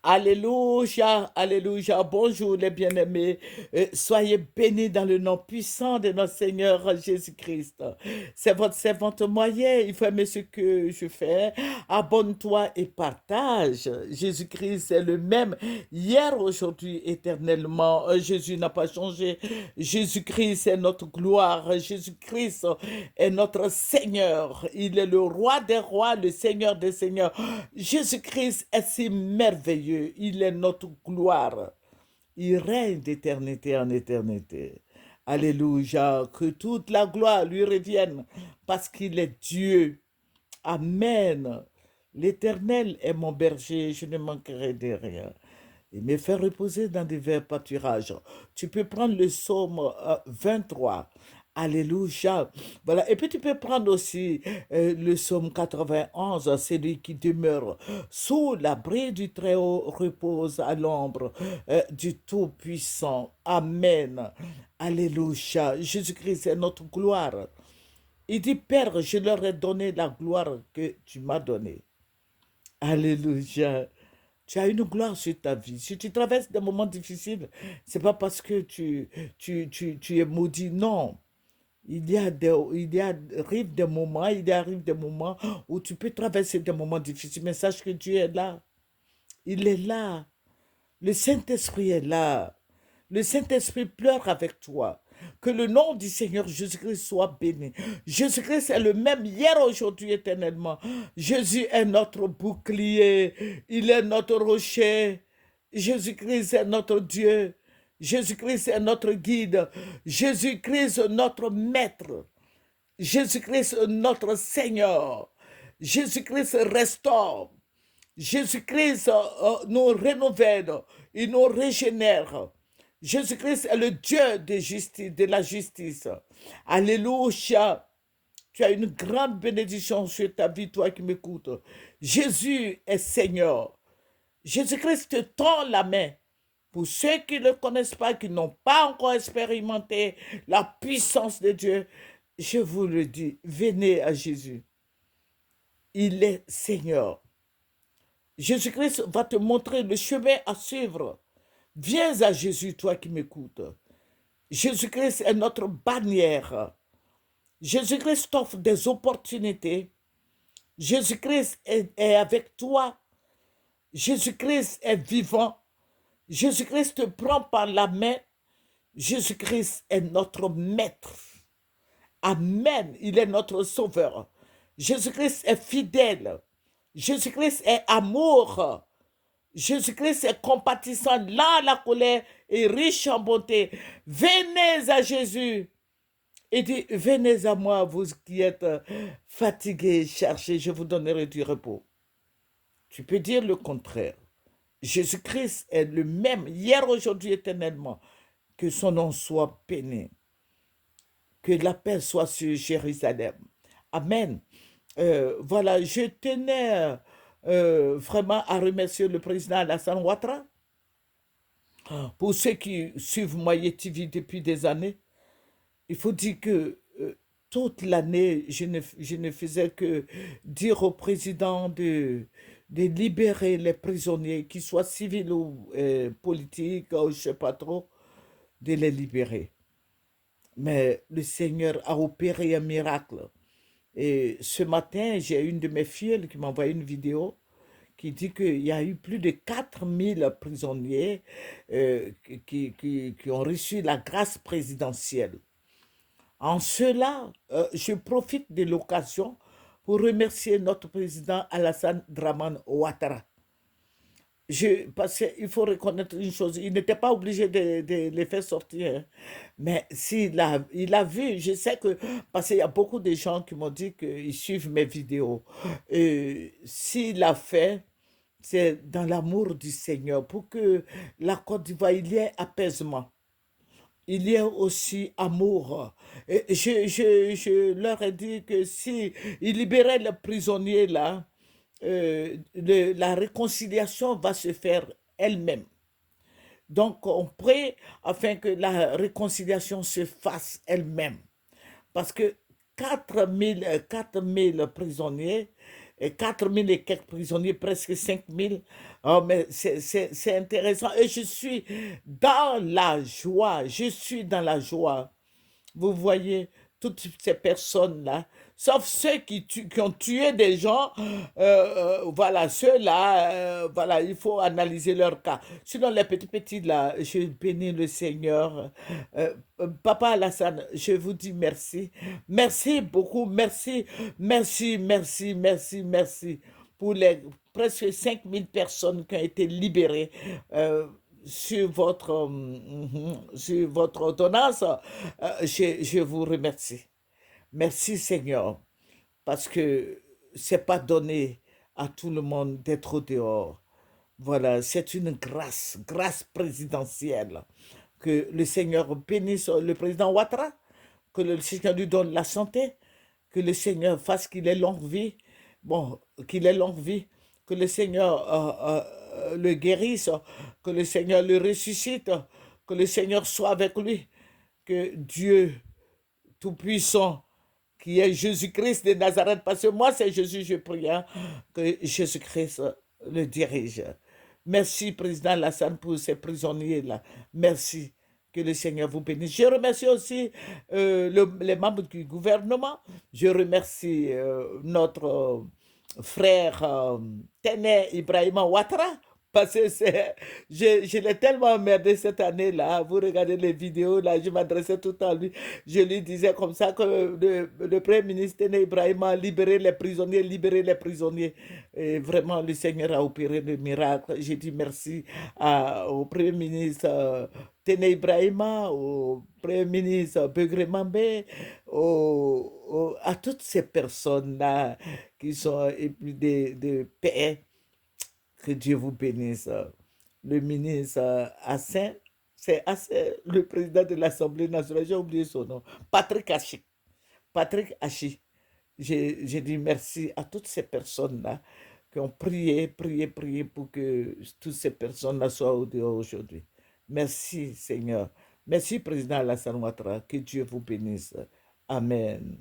Alléluia, alléluia. Bonjour les bien-aimés. Soyez bénis dans le nom puissant de notre Seigneur Jésus-Christ. C'est votre servante moyen. Il faut aimer ce que je fais. Abonne-toi et partage. Jésus-Christ est le même hier, aujourd'hui, éternellement. Jésus n'a pas changé. Jésus-Christ est notre gloire. Jésus-Christ est notre Seigneur. Il est le roi des rois, le Seigneur des seigneurs. Jésus-Christ est si merveilleux. Il est notre gloire. Il règne d'éternité en éternité. Alléluia. Que toute la gloire lui revienne parce qu'il est Dieu. Amen. L'Éternel est mon berger, je ne manquerai de rien. Il me fait reposer dans des verts pâturages. Tu peux prendre le psaume 23. Alléluia. Voilà. Et puis tu peux prendre aussi le psaume 91, celui qui demeure sous l'abri du Très-Haut repose à l'ombre du Tout-Puissant. Amen. Alléluia. Jésus-Christ est notre gloire. Il dit, Père, je leur ai donné la gloire que tu m'as donnée. Alléluia. Tu as une gloire sur ta vie. Si tu traverses des moments difficiles, c'est pas parce que tu es maudit. Non. Arrive des moments, il arrive des moments où tu peux traverser des moments difficiles, mais sache que Dieu est là. Il est là. Le Saint-Esprit est là. Le Saint-Esprit pleure avec toi. Que le nom du Seigneur Jésus-Christ soit béni. Jésus-Christ est le même hier, aujourd'hui, éternellement. Jésus est notre bouclier. Il est notre rocher. Jésus-Christ est notre Dieu. Jésus-Christ est notre guide. Jésus-Christ notre maître. Jésus-Christ notre Seigneur. Jésus-Christ restaure. Jésus-Christ nous renouvelle, il nous régénère. Jésus-Christ est le Dieu de justice, de la justice. Alléluia. Tu as une grande bénédiction sur ta vie, toi qui m'écoutes. Jésus est Seigneur. Jésus-Christ te tend la main. Pour ceux qui ne le connaissent pas, qui n'ont pas encore expérimenté la puissance de Dieu, je vous le dis, venez à Jésus. Il est Seigneur. Jésus-Christ va te montrer le chemin à suivre. Viens à Jésus, toi qui m'écoutes. Jésus-Christ est notre bannière. Jésus-Christ t'offre des opportunités. Jésus-Christ est avec toi. Jésus-Christ est vivant. Jésus-Christ te prend par la main. Jésus-Christ est notre maître. Amen. Il est notre sauveur. Jésus-Christ est fidèle. Jésus-Christ est amour. Jésus-Christ est compatissant, lent à la colère et riche en bonté. Venez à Jésus. Et dit, venez à moi, vous qui êtes fatigués, chargés, je vous donnerai du repos. Tu peux dire le contraire. Jésus-Christ est le même, hier, aujourd'hui, éternellement. Que son nom soit béni. Que la paix soit sur Jérusalem. Amen. Voilà, je tenais vraiment à remercier le président Alassane Ouattara. Pour ceux qui suivent Moyen TV depuis des années, il faut dire que toute l'année, je ne faisais que dire au président de libérer les prisonniers, qu'ils soient civils ou politiques, ou je ne sais pas trop, de les libérer. Mais le Seigneur a opéré un miracle. Et ce matin, j'ai une de mes filles qui m'a envoyé une vidéo qui dit qu'il y a eu plus de 4000 prisonniers qui ont reçu la grâce présidentielle. En cela, je profite de l'occasion pour remercier notre président Alassane Draman Ouattara. Parce qu'il faut reconnaître une chose, il n'était pas obligé de les faire sortir, hein. Mais il a vu, je sais que, parce qu'il y a beaucoup de gens qui m'ont dit qu'ils suivent mes vidéos. S'il a fait, c'est dans l'amour du Seigneur, pour que la Côte d'Ivoire, il y ait apaisement. Il y a aussi amour. Et je leur ai dit que si ils libéraient les prisonniers là, la réconciliation va se faire elle-même. Donc, on prie afin que la réconciliation se fasse elle-même. Parce que 4000 prisonniers, et 4000 et quelques prisonniers, presque 5000. Oh, mais c'est intéressant. Et je suis dans la joie. Je suis dans la joie. Vous voyez, toutes ces personnes-là, sauf ceux qui ont tué des gens, voilà, ceux-là, voilà, il faut analyser leur cas. Sinon, les petits petits, là, je bénis le Seigneur. Papa Alassane, je vous dis merci. Merci beaucoup, merci, merci, merci, merci, merci pour les presque 5000 personnes qui ont été libérées. Sur votre ordonnance, je vous remercie. Merci Seigneur, parce que c'est pas donné à tout le monde d'être au dehors. Voilà, c'est une grâce, grâce présidentielle. Que le Seigneur bénisse le président Ouattara, que le Seigneur lui donne la santé, que le Seigneur fasse qu'il ait longue vie, bon, qu'il ait longue vie, que le Seigneur le guérisse, que le Seigneur le ressuscite, que le Seigneur soit avec lui, que Dieu Tout-Puissant, qui est Jésus-Christ de Nazareth, parce que moi c'est Jésus, je prie, hein, que Jésus-Christ le dirige. Merci, Président Lassane, pour ces prisonniers-là. Merci. Que le Seigneur vous bénisse. Je remercie aussi les membres du gouvernement. Je remercie notre frère Tene Ibrahima Ouattara. Parce que je l'ai tellement emmerdé cette année-là. Vous regardez les vidéos, là, je m'adressais tout à lui. Je lui disais comme ça que le Premier ministre Tene Ibrahima a libéré les prisonniers, libéré les prisonniers. Et vraiment, le Seigneur a opéré le miracle. J'ai dit merci au Premier ministre Tene Ibrahima, au Premier ministre Begré Mambé, à toutes ces personnes-là qui sont épris de paix. Que Dieu vous bénisse. Le ministre Hassan, c'est Hassan, le président de l'Assemblée nationale, j'ai oublié son nom. Patrick Hachi. Patrick Hachi. J'ai dit merci à toutes ces personnes-là qui ont prié, prié, prié pour que toutes ces personnes-là soient au dehors aujourd'hui. Merci Seigneur. Merci Président Alassane Ouattara. Que Dieu vous bénisse. Amen.